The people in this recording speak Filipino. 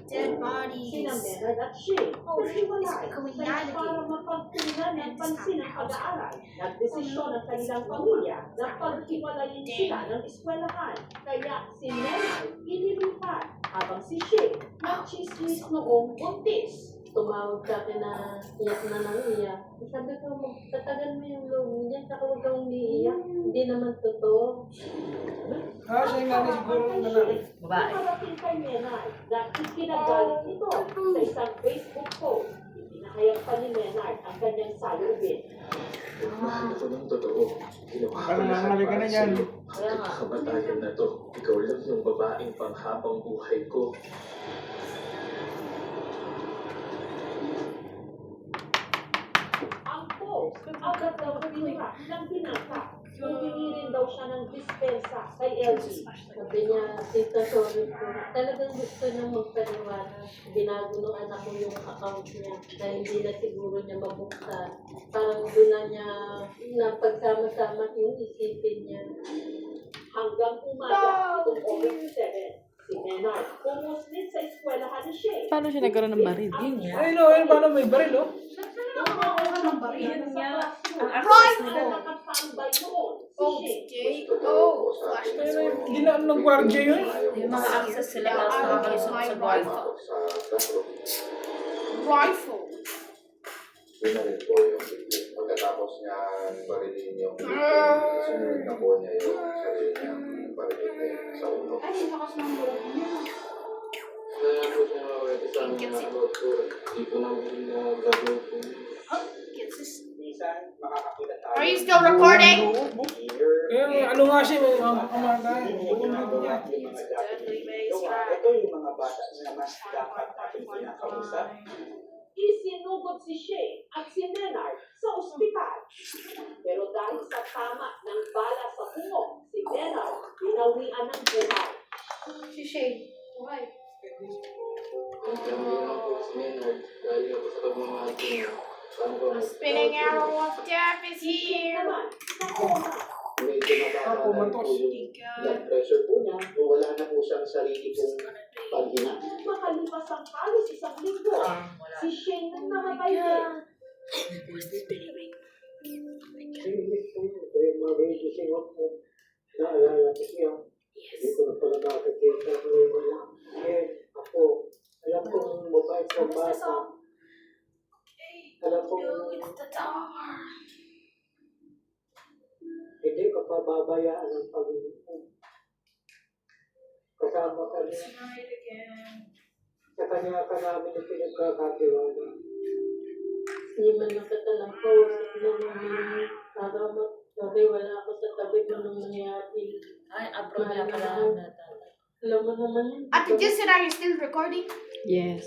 Dead bodies. Oh, it's becoming alligator. Mapagtunan ng pansin ng pag-aaral, nagdesisyon ang kanilang pamilya na paghiwalayin sila ng eskwelahan. Kaya si Nenay inilipat habang si Shay nagchismis noong buntis. Tumawag sa akin na iyak na nang iyak. Sabi ko, tatagan mo yung loob niya, saka huwag kang umiiyak. Hindi naman totoo. Siya yung nanay siguro ng lalaki. Babae. Nakarating kay Nenay na ikinagalit nito sa isang Facebook post. Pinahayag pa ni Nenay ang kanyang salubin. Ito ng totoo. Ginawa ko Parang lahat nangalay ka na para yan. sa'yo. At kamatayan na to. Ikaw lang yung babaeng panghabang buhay ko. Ang post, agad daw pinira ng binata. Humingi rin daw siya ng dispensa kay LG. Sabi niya, Tita, sorry po. Talagang gusto niyang magpaniwala. Binago ng anak ko yung account niya na hindi na siguro niya mabuksan. Parang doon na niya napagsama-sama yung isipin niya. Hanggang umaga, itong August 7, si Nenay pumuslit sa eskwelahan ni Shay. Paano siya nagkaroon ng baril? Yun niya. Ayun o, ayun paano may baril o? Yun niya. Ang access Rifle! nila. Nakatambay noon Oh, si Shay. Jay. Oh, flashlights. Ginaan ng gwardiya yun. Yung mga access sila tapos nakakalusot sa guardia. Sa classroom. Rifle. Yun na rin po yung video. Pagkatapos niya barilin yung sunod na po niya yung sarili niya. Barilin niya sa ulo. Ay, lakas ng loob niya. Kaya po siya nakawete sa amin na about ko. Hindi po namin na gagawin po. Gets this. Makakakita tayo. Are you still recording? Eh, ano nga siya, may kamagay. Ito yung mga bata na mas dapat ating pinakausap. Isinugod si Shay at si Nenay sa ospital. Pero dahil sa tama ng bala sa puno, si Nenay pinawian ng buhay. Si Shay. Why? Ang ganda lang po si Maynard. Dahil ako sa pagmamahal ko niya. Paano ba The spinning arrow of death is here. Naman, nakoma. medyo mababa Ako, na rin po matos. yung blood pressure po niya. Wala na po siyang sarili pong paghina. Makalipas ang halos isang linggo, si Shay nang namatay din. Naalala ko siya. Hindi ko na pala nakakita ko wala. Ako, alam kong mabait ng bata. Alam kong hindi ko pababayaan ang Panginoon. Kasama ka niya. Sa kanya ka namin ang pinagkakatiwala. Hindi man nakatalang ko, sabi wala ako sa tabi mo nung nangyari. Ay, abroad niya pala. Alam mo naman yun. Ate Jessica, are you still recording? Yes.